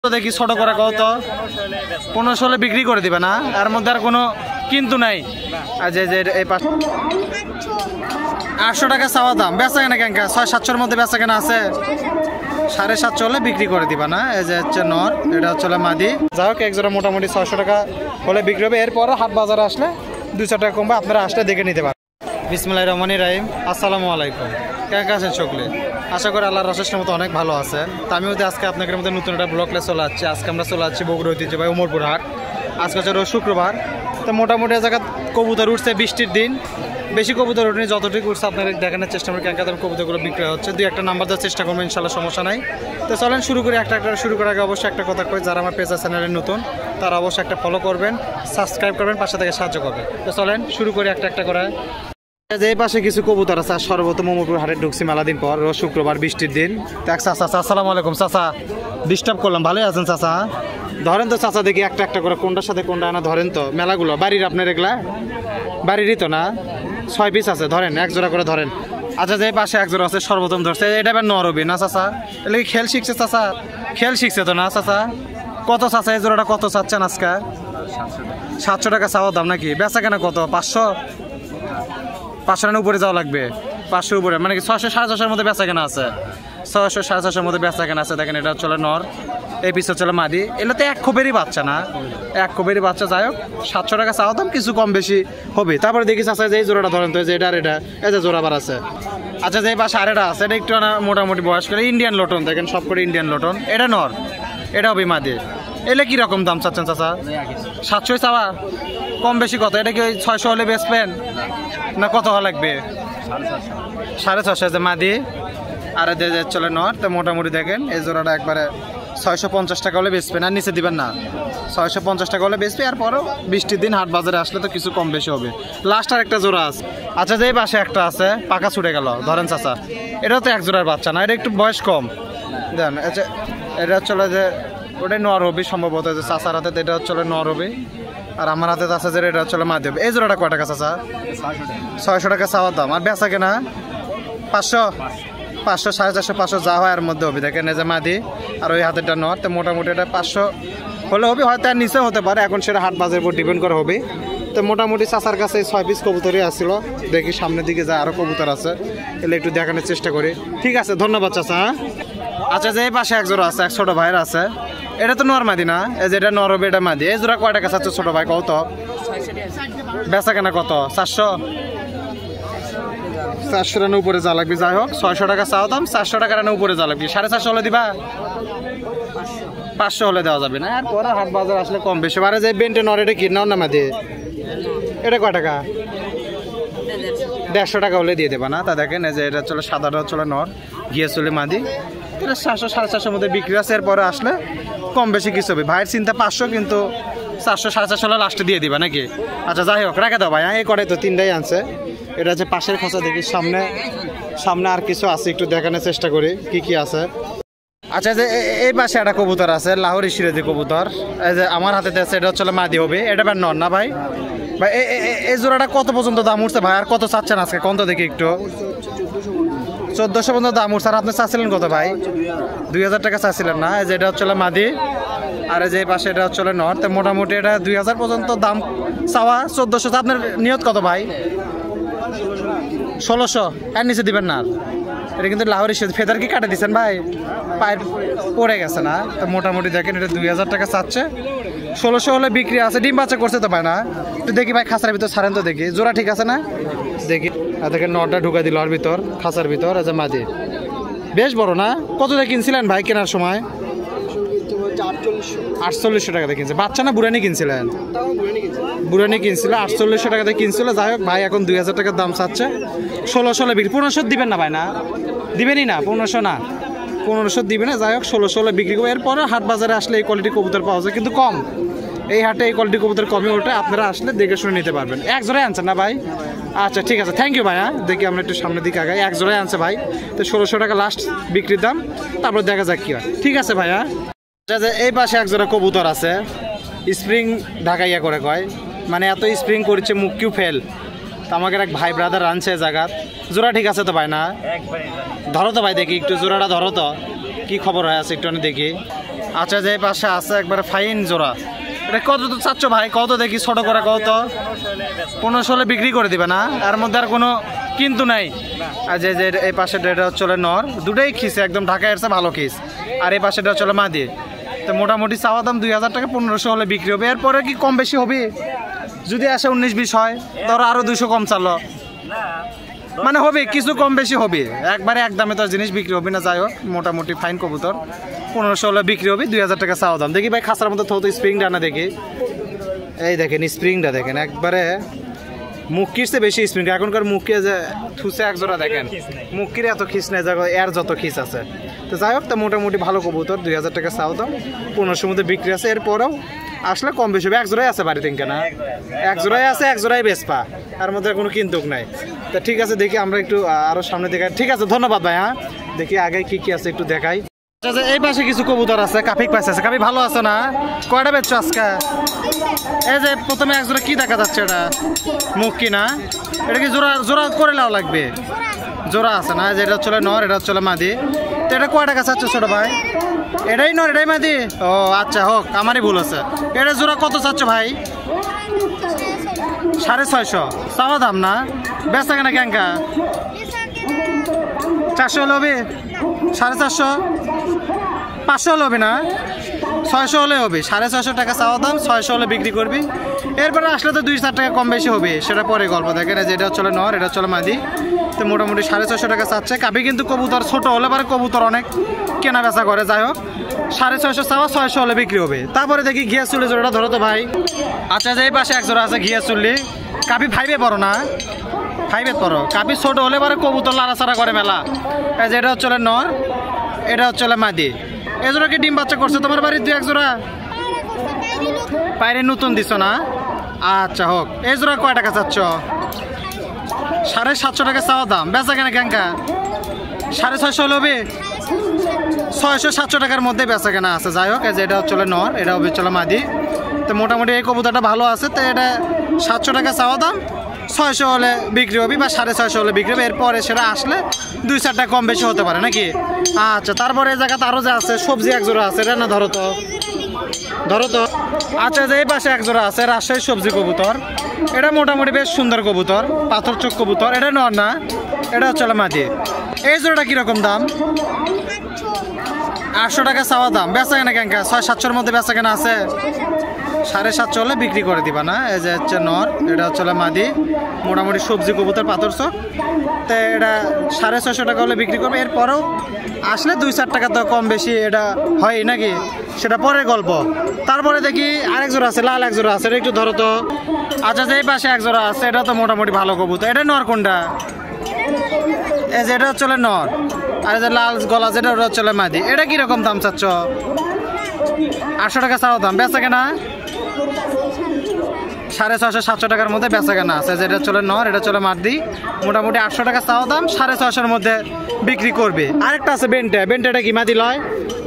দেখি ছোট করে কত 1500 বিক্রি করে দিবে না, এর মধ্যে আর কোনো কিন্তু নাই। আর যে এই 800 টাকা চাওয়া দাম, বেচা কেনা কেনকা 600-700 মধ্যে বেচা কেনা আছে, 750 হলে বিক্রি করে দিবা না। এই যে হচ্ছে নর, এটা হচ্ছে মাদি। যাই হোক এক জোড়া মোটামুটি 600 টাকা হলে বিক্রি হবে। এরপর হাট বাজারে আসলে 200 টাকা কমবে, আপনারা আসলে দেখে নিতে পারেন। বিসমিল্লাহির রহমানির রহিম, আসসালামু আলাইকুম। কেমন আছেন সকলে? আশা করি আল্লাহর রসের মতো অনেক ভালো আছেন। তো আমি আজকে আপনাদের মধ্যে নতুন একটা ব্লগে চলে যাচ্ছি। আজকে আমরা চলে যাচ্ছি বগুড়া ঐতিহ্যবাহী উমরপুর হাট। আজকে হচ্ছে রোজ শুক্রবার। তো মোটামুটি জায়গা কবুতর উঠছে, বৃষ্টির দিন, বেশি কবুতর উঠেনি, যতটুকু উঠছে আপনাদের দেখানোর চেষ্টা করি। কেন কেমন কবুতরগুলো বিক্রি হচ্ছে, দুই একটা নাম্বার দেওয়ার চেষ্টা করবো, ইনশাল্লাহ সমস্যা নাই। তো চলেন শুরু করি। একটা শুরু করার আগে অবশ্যই একটা কথা কই, যারা আমার পেজা চ্যানেলে নতুন তারা অবশ্যই একটা ফলো করবেন, সাবস্ক্রাইব করবেন, পাশে থেকে সাহায্য করবেন। তো চলেন শুরু করি একটা করে। এই পাশে কিছু কবুতর আছে। সর্বপ্রথম উমরপুর হাটে ঢুকছি মেলা দিন পর, রোজ শুক্রবার, বৃষ্টির দিন। চাচা, আসসালামু আলাইকুম। চাচা ডিস্টার্ব করলাম, ভালোই আছেন চাচা? ধরেন তো চাচা, দেখি একটা করে কোনটার সাথে কোনটা আনা ধরেন তো। মেলাগুলো বাড়ির আপনার এগুলা বাড়িরই তো না? 6 পিস আছে, ধরেন এক জোড়া করে ধরেন। আচ্ছা, যে পাশে এক জোড়া আছে, সর্বপ্রথম ধরছে এটা এবার নরবি না চাচা? এলে কি খেল শিখছে চাচা? খেল শিখছে তো না চাচা? কত চাচা এই জোড়াটা কত চাচ্ছেন আজকে? 700 টাকা চাওয়া দাম নাকি? বেচা কেনা কত? 500 উপরে যাওয়া লাগবে, 500 উপরে, মানে কি 600-650 মধ্যে বেচা কেনা আছে, 600-650 মধ্যে বেচা কেনা আছে। দেখেন এটা চলে নর, এই পিস চলে মাদি। এগুলো তো এক খোপেরই বাচ্চা না, এক খোপেরই বাচ্চা। যাই হোক 700 টাকা চাওয়া দাম, কিছু কম বেশি হবে। তারপরে দেখি চাচা যে এই জোড়াটা ধরেন তো, যে এটা এই যে জোড়াবার আছে। আচ্ছা, যে পাশে আরেকটা আছে, এটা একটু মোটামুটি বয়স করে ইন্ডিয়ান লটন, দেখেন সব করে ইন্ডিয়ান লটন। এটা নর, এটা হবে মাদি। এলে কিরকম দাম চাচ্ছেন চাচা? 700 চাওয়া, কম বেশি কত? এটা কি ওই 600 হলে বেচবেন না কত হওয়া লাগবে? 650 যে মাদি, আর চলে নর। তো মোটামুটি দেখেন এই জোড়াটা একবারে 650 টাকা হলে বেচবেন, আর নিচে দিবেন না। 650 টাকা হলে বেচবে। আর পরও বৃষ্টির দিন হাট বাজারে আসলে তো কিছু কম বেশি হবে। লাস্ট আর একটা জোড়া আছে। আচ্ছা, যে পাশে একটা আছে, পাকা ছুটে গেল, ধরেন চাচা। এটা তো এক জোড়ার বাচ্চা না, এটা একটু বয়স কম। দেন আচ্ছা, এটা চলে যে ওটাই নর হবে সম্ভবত, যে চাচার হাতে এটা হচ্ছে নর হবে, আর আমার হাতে আছে যে এটা হচ্ছে মাদি হবে। এই জোড়াটা কয় টাকা চাচা? 600 টাকা চাওয়ার দাম। আর বেচা কেনা 500, 500, 450, 500 যা হয় এর মধ্যে হবে। দেখেন এই যে মাদি, আর ওই হাতেরটা নর। তো মোটামুটি এটা 500 হলে হবে, হয়তো আর নিচে হতে পারে, এখন সেটা হাট বাজারের উপর ডিপেন্ড করা হবে। তো মোটামুটি চাচার কাছে 6 পিস কবুতরই আসছিল। দেখি সামনের দিকে যা আরও কবুতর আছে, এলে একটু দেখানোর চেষ্টা করি। ঠিক আছে, ধন্যবাদ চাচা। আচ্ছা, যে এই পাশে এক জোড়া আছে, এক ছোট ভাইয়ের আছে। এটা তো নর মাদি না? এই যে এটা নর হবে, এটা মাদি। এই জোড়া কয় টাকা চাচ্ছে ছোট ভাই কত? বেচা কেনা কত? 400 উপরে যা লাগবে। যাই হোক 600 টাকা চাও দাম, 400 টাকা উপরে যা লাগবে। 450 হলে দিবা? 500 হলে দেওয়া যাবে না। আর পরে হাট বাজার আসলে কম বেশি। মানে যে বেন্টে নর, এটা কি নর না মাদি? এটা কয় টাকা? 150 টাকা হলে দিয়ে দেবা না? তা দেখেন এই যে এটা চলে সাদাটা চলে নর, গিয়ে চলে মাদি। এটা 700-450 মধ্যে বিক্রি আছে। এরপরে আসলে কম বেশি কিছু হবে। ভাইয়ের চিন্তা 500, কিন্তু 400-450 হলে লাস্টে দিয়ে দিবা নাকি? আচ্ছা, যাই হোক রেখে দাও ভাই। এই করে তো 3টাই আনছে। এটা হচ্ছে পাশের খোঁচা। দেখি সামনে আর কিছু আছে, একটু দেখানোর চেষ্টা করি কি কি আছে। আচ্ছা, যে এই পাশে একটা কবুতর আছে, লাহোরি সিরাজি কবুতর। এই যে আমার হাতে আছে, এটা হচ্ছে মাদি হবে। এটা ভাই নর না ভাই? ভাই এই জোড়াটা কত পর্যন্ত দাম উঠছে ভাই? আর কত চাচ্ছেন আজকে কত দেখি একটু? 1400 পর্যন্ত দাম উঠছে। আর আপনি চাচ্ছিলেন কত ভাই? 2000 টাকা চাচ্ছিলেন না? এই যে এটা হচ্ছে মাদি, আর এই যে পাশে এটা হচ্ছে নর। তো মোটামুটি এটা 2000 পর্যন্ত দাম চাওয়া, 1400। আপনার নিয়ত কত ভাই? 1600, এর নিচে দিবেন না? এটা কিন্তু লাহোরি ফেদার কি কাটে দিচ্ছেন ভাই? পায়ের পড়ে গেছে না? তো মোটামুটি দেখেন এটা 2000 টাকা চাচ্ছে, 1600 হলে বিক্রি আছে। ডিম বাচ্চা করছে তো ভাই না? একটু দেখি ভাই, খাঁচার ভিতর ছাড়েন তো দেখি, জোড়া ঠিক আছে না? দেখি। আর দেখেন নটা ঢুকা দিল ওর ভিতর, খাঁচার ভিতর। আচ্ছা, মাদি বেশ বড় না? কত দিয়ে কিনছিলেন ভাই কেনার সময়? 4800 টাকা দিয়ে কিনছে। বাচ্চা না বুড়ানি কিনছিলেন? বুড়ানি কিনছিল, 4800 টাকা দিয়ে কিনছিল। যাই হোক ভাই এখন 2000 টাকার দাম চাচ্ছে, 1600 হলে বিক্রি। 1500 দিবেন না ভাই? না দিবেনই না? 1500 না, 1500 দিবে না। যাই হোক 1600 হলে বিক্রি করবো। এরপরে হাট বাজারে আসলে এই কোয়ালিটি কবুতর পাওয়া যায়, কিন্তু কম। এই হাটে এই কোয়ালিটি কবুতর কমই ওঠে, আপনারা আসলে দেখে শুনে নিতে পারবেন। এক জোড়ায় আনছেন না ভাই? আচ্ছা, ঠিক আছে, থ্যাংক ইউ ভাই। হ্যাঁ, দেখি আমরা একটু সামনের দিকে আগাই। এক জোড়ায় আনছে ভাই, তো 1600 টাকা লাস্ট বিক্রির দাম, তারপর দেখা যাক কি হয়। ঠিক আছে ভাই। হ্যাঁ, এই পাশে এক জোড়া কবুতর আছে, স্প্রিং ঢাকাইয়া করে কয়, মানে এত স্প্রিং করছে মুখ কিউ ফেল। তো আমাকে এক ভাই ব্রাদার আনছে জায়গা। জোড়া ঠিক আছে তো ভাই না? ধরো তো ভাই, দেখি একটু জোড়াটা ধরো তো, কি খবর হয়ে আছে একটু দেখি। আচ্ছা যে পাশে আছে একবারে ফাইন জোড়া, এটা কত তো চাচ্ছ ভাই? কত দেখি ছোট করে কত? 1500 বিক্রি করে দিবে না? এর মধ্যে আর কোনো কিন্তু নাই। আর যে যে এই পাশে এটা চলে নর, দুটোই খিস একদম ঢাকায় এসে ভালো খিস, আর এই পাশেটা চলে মাদি। তো মোটামুটি চাওয়া দাম 2000 টাকা, 1500 হলে বিক্রি হবে। এরপরে কি কম বেশি হবে? যদি আসে 19-20 হয়, ধরো আরো 200 কম চালো, মানে হবে কিছু কম বেশি হবে, একবারে একদমে তো জিনিস বিক্রি হবে না। যাই হোক মোটামুটি ফাইন কবুতর 1500 হলে বিক্রি হবে, 2000 টাকা চাওয়া দাম। দেখি ভাই খাঁচার মতো থতো স্প্রিংটা না দেখি, এই দেখেন স্প্রিংটা দেখেন, একবারে মুক্কিরতে বেশি স্প্রিং। এখনকার মুক্কি যে থুসে এক জোড়া দেখেন, মুক্কির এত খিস নেই, এর যত খিস আছে। তো যাই হোক, তো মোটামুটি ভালো কবুতর, 2000 টাকা চাওয়া দাম, 1500 মধ্যে বিক্রি আছে। এরপরেও আসলে কম বেশি হবে। এক জোড়াই আছে বাড়িতে কেনা, এক জোড়াই আছে, এক জোড়াই বেচপা, এর মধ্যে কোনো কিন্তুক নাই। তা ঠিক আছে, দেখি আমরা একটু আরো সামনে দেখাই। ঠিক আছে, ধন্যবাদ ভাই। হ্যাঁ, দেখি আগে কি কি আছে একটু দেখাই। আচ্ছা, এই পাশে কিছু কবুতর আছে, কাফিক পাশে আছে। কাফি ভালো আছে না? কয়টা বেচছো আজকে? এই যে প্রথমে এক জোড়া কি দেখা যাচ্ছে, এটা মুখ কি না? এটা কি জোড়া জোড়া করে নাও লাগবে? জোড়া আছে না? যে এটা চলে নর, এটা চলে মাদি। তো এটা কয় টাকা চাচ্ছ ছোট ভাই? এটাই নর, এটাই মাদি? ও আচ্ছা, হোক, আমারই ভুল আছে। এটা জোড়া কত চাচ্ছ ভাই? 650 চাওয়া দাম না? বেচা কেনা ক্যাঙ্কা 400 হলে হবে? 450, 500 হলে হবে না? 600 হলে হবে। 650 টাকা চাওয়া দাম, 600 হলে বিক্রি করবি। এরপরে আসলে তো 2-4 টাকা কম বেশি হবে, সেটা পরে গল্প। দেখেন যেটা চলে নর, এটা চলে মাদি। তো মোটামুটি 650 টাকা চাচ্ছে। কাবি কিন্তু কবুতর ছোট হলে পরে কবুতর অনেক কেনা বেচা করে। যাই হোক 650 চাওয়া, 600 হলে বিক্রি হবে। তারপরে দেখি ঘিয়া চুল্লি জোড়াটা ধরো তো ভাই। আচ্ছা, যে এই পাশে এক জোড়া আছে ঘিয়া চুল্লি। কাবি 5-এ পড়ো না? 5-এ পড়ো। কাবি ছোট হলে পরে কবুতর লাড়াচাড়া করে মেলা। এই যে এটা চলে নর, এটা চলে মাদি। এ জোড়া কি ডিম বাচ্চা করছে তোমার বাড়ির? 2-1 জোড়া পায়রে নতুন দিছ না? আচ্ছা, হোক। এই জোড়া কয় টাকা চাচ্ছ? 750 টাকা চাওয়া দাম, বেচা কেনা ক্যাঙ্কা 650 হলে হবে? 600-700 টাকার মধ্যে বেচা কেনা আছে। যাই হোক, এটা চলে নর, এটা হবে চলে মাদি। তো মোটামুটি এই কবুতরটা ভালো আছে। তো এটা 700 টাকা চাওয়া দাম, 600 হলে বিক্রি হবে বা 650 হলে বিক্রি হবে। এরপরে সেটা আসলে 2-4 টাকা কম বেশি হতে পারে নাকি? আচ্ছা, তারপরে এই জায়গাতে আরো যে আছে সবজি এক জোড়া আছে, এটা না? ধরো তো, ধরো তো। আচ্ছা, যে এই পাশে এক জোড়া আছে রাজশাহী সবজি কবুতর। এটা মোটামুটি বেশ সুন্দর কবুতর, পাথর চোখ কবুতর। এটা নর না, এটা চলে মাদি। এই জোড়াটা কিরকম দাম? 800 টাকা চাওয়া দাম, বেচা কেনা ক্যাঙ্কা 600-700 মধ্যে বেচা কেনা আছে। 750 হলে বিক্রি করে দিবা না? এই যে হচ্ছে নর, এটা হচ্ছে মাদি। মোটামুটি সবজি কবুতর, পাথর চোখ। তো এটা 650 টাকা হলে বিক্রি করবে। এরপরেও আসলে 2-4 টাকা তো কম বেশি এটা হয় নাকি, সেটা পরের গল্প। তারপরে দেখি আরেক জোড়া আছে, লাল এক জোড়া আছে, এটা একটু ধরো তো। আচ্ছা, যে এই পাশে এক জোড়া আছে, এটা তো মোটামুটি ভালো কবুতর। এটা নর কোনটা? এই যে এটা চলে নর, আর এই যে লাল গলা যেটা, ওটা চলে মাদি। এটা কিরকম দাম চাচ্ছ? 800 টাকা চাওয়া দাম, বেচা কেনা 650-700 টাকার মধ্যে বেচা কেনা আছে। যেটা চলে নর, এটা চলে মাদি। মোটামুটি 800 টাকা চাওয়া দাম, 650-এর মধ্যে বিক্রি করবে। আরেকটা আছে বেন্টা, বেন্টাটা কি মাদি লয়?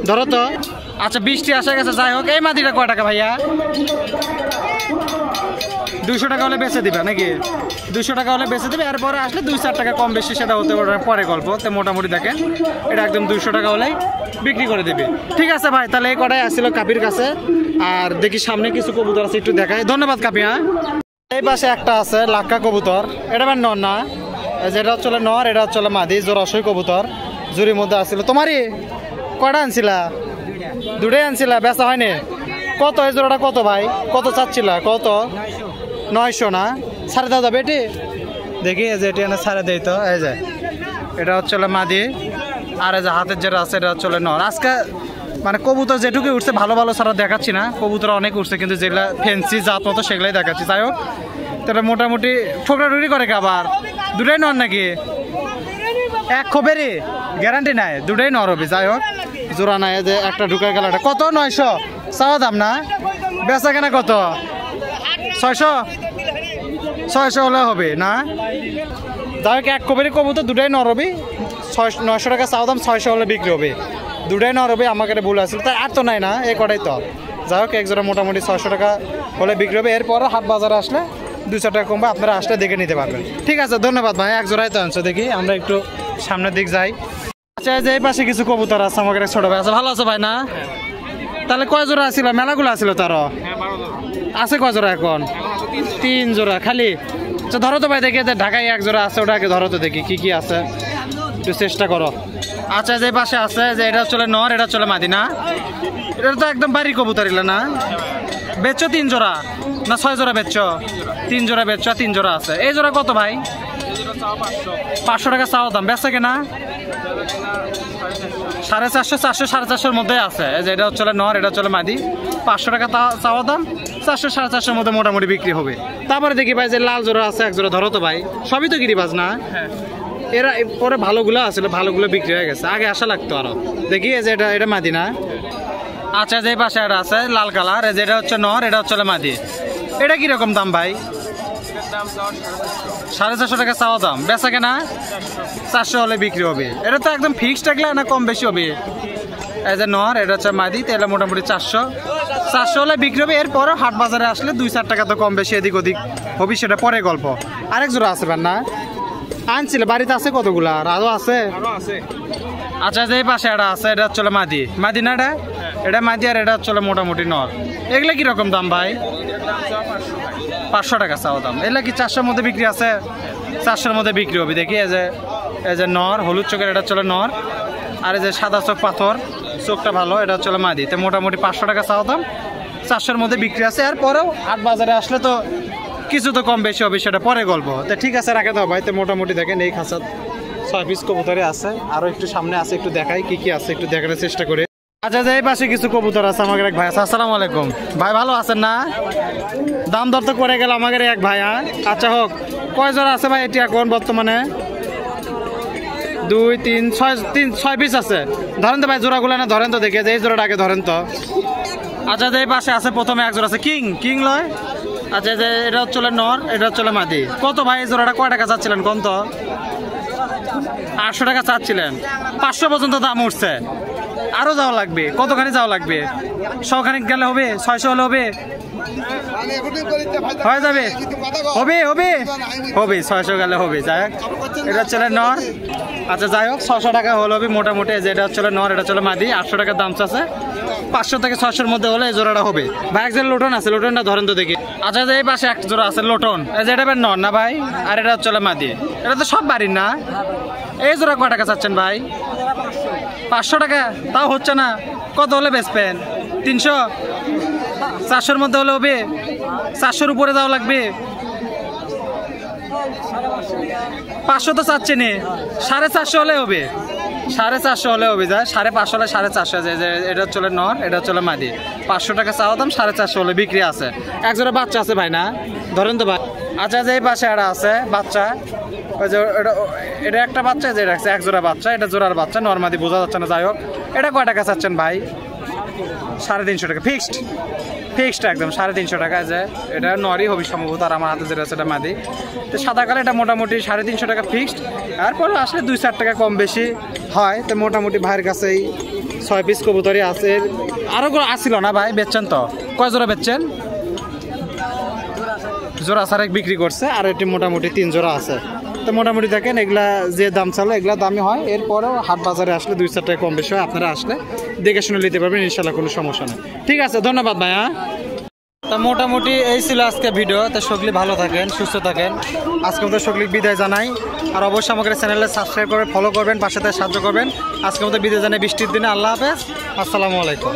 ধরো তো। আচ্ছা, বৃষ্টি আসে গেছে। যাই হোক, এই মাদিটা কয় টাকা ভাইয়া? 200 টাকা হলে বেচে দিবে নাকি? 200 টাকা হলে বেচে দিবে। এরপরে আসলে 2-4 টাকা কম বেশি সেটা হতে পারে পরে গল্প। তো মোটামুটি দেখেন এটা একদম 200 টাকা হলেই বিক্রি করে দেবে। ঠিক আছে ভাই, তাহলে এই কটাই আসছিল কাপির কাছে। আর দেখি সামনে কিছু কবুতর আছে, একটু দেখাই। ধন্যবাদ কাপি। হ্যাঁ, এই পাশে একটা আছে লাক্কা কবুতর, এটা আমার নর না? যেটা চলে নর, এটা চলে মাদি। জোড়াশই কবুতর, জুরির মধ্যে আসছিল। তোমারই কটা আনছিলা? 2টাই আনছিলা, বেচা হয়নি? কত এই জোড়াটা? কত ভাই, কত চাচ্ছিলা? কত? 900 না? ছাড়ে দাও যাবে এটি? দেখি এই যে এটি এনে ছাড়ে দেই তো। এই যে এটা হচ্ছে মাদি, আর এই যে হাতের যেটা আছে এটা হচ্ছে নর। আজকে মানে কবুতর যেটুকুই উঠছে ভালো ভালো ছাড়া দেখাচ্ছি না, কবুতর অনেক উঠছে, কিন্তু যেগুলা ফেন্সি জাত মতো সেগুলাই দেখাচ্ছি। যাই হোক, তাহলে মোটামুটি ঠোকরা টুকরি করে আবার 2টাই নর নাকি? এক খোপেরই গ্যারান্টি নাই, 2টাই নর হবে। যাই হোক, জোড়া নাই। যে একটা ঢুকে গেল, এটা কত? 900 চাওয়া দাম না? বেচা কেনা কত? 600 হলে হবে না? যাই হোক, এক খোপেরই কবুতর, 2টাই নর হবে। 900 টাকা চাওয়া দাম, 600 হলে বিক্রি হবে। 2টাই নর হবে। আমাকে এটা ভুল আসছিল, তাই আর তো নাই না, এই কটাই তো। যাই হোক, এক জোড়া মোটামুটি 600 টাকা হলে বিক্রি হবে। এরপরে হাট বাজারে আসলে 200 টাকা কমবে, আপনারা আসলে দেখে নিতে পারবেন। ঠিক আছে, ধন্যবাদ ভাই। এক জোড়াই তো আনছো। দেখি আমরা একটু সামনের দিক যাই। আচ্ছা, যে এই পাশে কিছু কবুতর আছে, আমাকে ছোট ভাই আছে। ভালো আছে ভাই না? তাহলে কয় জোড়া আছিল? মেলাগুলো আছিল তারও আছে কয় জোড়া এখন? 3 জোড়া খালি। আচ্ছা ধরো তো ভাই দেখি, ঢাকায় 1 জোড়া আছে, ওটাকে ধরো তো দেখি কি কি আছে, একটু চেষ্টা করো। আচ্ছা যে পাশে আছে যে এটা চলে নর, এটা চলে মাদি না? এটা তো একদম বাড়ি কবুতর এগুলো না? বেচছো 3 জোড়া না 6 জোড়া বেচছো? 3 জোড়া বেচছো, 3 জোড়া আছে। এই জোড়া কত ভাই? 500 টাকা চাওয়া দাম, বেচা কেনা 450, 400, 450 মধ্যে আছে। এই যে এটা হচ্ছে নর, এটা হচ্ছে মাদি, 500 টাকা চাওয়া দাম, 400, 450 মধ্যে মোটামুটি বিক্রি হবে। তারপরে দেখি ভাই যে লাল জোড়া আছে 1 জোড়া, ধরো তো ভাই। সবই তো গিরিবাজ না? এরা পরে ভালোগুলো আসলে, ভালোগুলো বিক্রি হয়ে গেছে, আগে আসা লাগতো আরো। দেখি এই যে এটা মাদি না? আচ্ছা যে পাশে এটা আছে লাল কালার, এই যে এটা হচ্ছে নর, এটা হচ্ছে মাদি। এটা কিরকম দাম ভাই? 450 টাকা চাওয়া দাম, বেচা কেনা 400 হলে বিক্রি হবে। এটা তো একদম ফিক্সড থাকলে না কম বেশি হবে? এই যে নর, এটা হচ্ছে মাদি, তাহলে মোটামুটি 400 হলে বিক্রি হবে। এরপরও হাট বাজারে আসলে 2-4 টাকা তো কম বেশি এদিক ওদিক হবে, সেটা পরে গল্প। আরেক জোড়া আছে না আনছিল বাড়িতে? আছে কতগুলা? আরো আছে? আচ্ছা যে পাশে এটা আছে, এটা হচ্ছে মাদি, মাদি না? এটা মাদি, আর এটা হচ্ছে মোটামুটি নর। এগুলা কিরকম দাম ভাই? 500 টাকা চাও দাম। এগুলা কি 400-র মধ্যে বিক্রি আছে? 400-র মধ্যে বিক্রি হবে। দেখি এই যে নর, হলুদ চোখের, এটা হচ্ছে নর। আর এই যে সাদা চোখ পাথর, চোখটা ভালো, এটা হচ্ছে মাদি। তো মোটামুটি 500 টাকা চাও দাম, 400-র মধ্যে বিক্রি আছে। এরপরেও হাট বাজারে আসলে তো কিছু তো কম বেশি হবে, সেটা পরে গল্প। তো ঠিক আছে, রাখে দাও ভাই। তো মোটামুটি দেখেন এই খাঁচা 6 পিস কবুতরে আছে, আরো একটু সামনে আছে, একটু দেখাই কি কি আছে, একটু দেখানোর চেষ্টা করে। আচ্ছা যে এই পাশে কিছু কবুতর আছে, আমাদের এক ভাই আছে। আসসালামু আলাইকুম ভাই, ভালো আছেন না? দাম দর তো করে গেল আমাদের এক ভাই। আচ্ছা হোক, কয় জোড়া আছে ভাই এটি এখন বর্তমানে? 2, 3, 6 পিস আছে। ধরেন তো ভাই জোড়াগুলো না, ধরেন তো দেখে, এই জোড়াটা আগে ধরেন তো। আচ্ছা যে এই পাশে আছে প্রথমে 1 জোড়া আছে, কিং লয়। আচ্ছা যে এটা হচ্ছে নর, এটা হচ্ছে মাদি। কত ভাই এই জোড়াটা কয় টাকা চাচ্ছিলেন কোন তো? 800 টাকা চাচ্ছিলেন, 500 পর্যন্ত দাম উঠছে। আরো যাওয়া লাগবে, কতখানি যাওয়া লাগবে? 100 গেলে হবে? 600 হলে হবে? হয়ে যাবে? হবে 600 গেলে হবে। যাই হোক, এটা হচ্ছে নর। আচ্ছা যাই হোক, 600 টাকা হলে হবে মোটামুটি। যেটা হচ্ছে নর, এটা হচ্ছে মাদি, 800 টাকার দাম আছে। 500 থেকে 600-র মধ্যে হলে এই জোড়াটা হবে ভাই। এক জোড়া লোটন আছে, লোটনটা ধরেন তো দেখি। আচ্ছা যে এই পাশে 1 জোড়া আছে লোটন, এই যে এটা নর না ভাই, আর এটা হচ্ছে মাদি। এটা তো সব বাড়ির না? এই জোড়া কয় টাকা চাচ্ছেন ভাই? 500 টাকা, তাও হচ্ছে না। কত হলে বেচবেন? 300? 400-র মধ্যে হলে হবে? 400-র উপরে যাওয়া লাগবে? 500 তো চাচ্ছেন, 450 হলে হবে? 450 হলে হবে। যায় 550 হলে 450। যে এটা হচ্ছে নর, এটা হচ্ছে মাদি, 500 টাকা চাওয়া দাম, 450 হলে বিক্রি আছে। 1 জোড়া বাচ্চা আছে ভাই না? ধরেন তো ভাই। আচ্ছা যে এই পাশে এটা আছে বাচ্চা, ওই যে এটা একটা বাচ্চা, যে রাখছে 1 জোড়া বাচ্চা, এটা জোড়ার বাচ্চা, নর মাদি বোঝা যাচ্ছে না। যাই হোক, এটা কয় টাকা চাচ্ছেন ভাই? 350 টাকা ফিক্সড একদম 350 টাকা। যে এটা নরই হবে সম্ভবত, আর আমার হাতে যেটা আছে এটা মাদি। তো সাদা কালো এটা মোটামুটি 350 টাকা ফিক্সড। এরপরে আসলে 2-4 টাকা কম বেশি হয়। তো মোটামুটি ভাইয়ের কাছে এই 6 পিস কবুতরই আছে। আরো আসছিল না ভাই? বেচছেন তো? কয় জোড়া বেচছেন? জোড়া সারেক বিক্রি করছে, আর এটি মোটামুটি 3 জোড়া আছে। তো মোটামুটি দেখেন এগুলা যে দাম চালো এগুলা দামই হয়। এরপরেও হাট বাজারে আসলে 2-4 টাকা কম বেশি হয়। আপনারা আসলে দেখে শুনে নিতে পারবেন, ইনশাল্লাহ কোনো সমস্যা নেই। ঠিক আছে, ধন্যবাদ ভাইয়া। তা মোটামুটি এই ছিল আজকে ভিডিও। তো সকলে ভালো থাকেন, সুস্থ থাকেন। আজকে মতো সকলে বিদায় জানাই। আর অবশ্যই আমাদের চ্যানেলে সাবস্ক্রাইব করবেন, ফলো করবেন, পাশে সাহায্য করবেন। আজকে মতো বিদায় জানাই বৃষ্টির দিনে। আল্লাহ হাফেজ, আসসালামু আলাইকুম।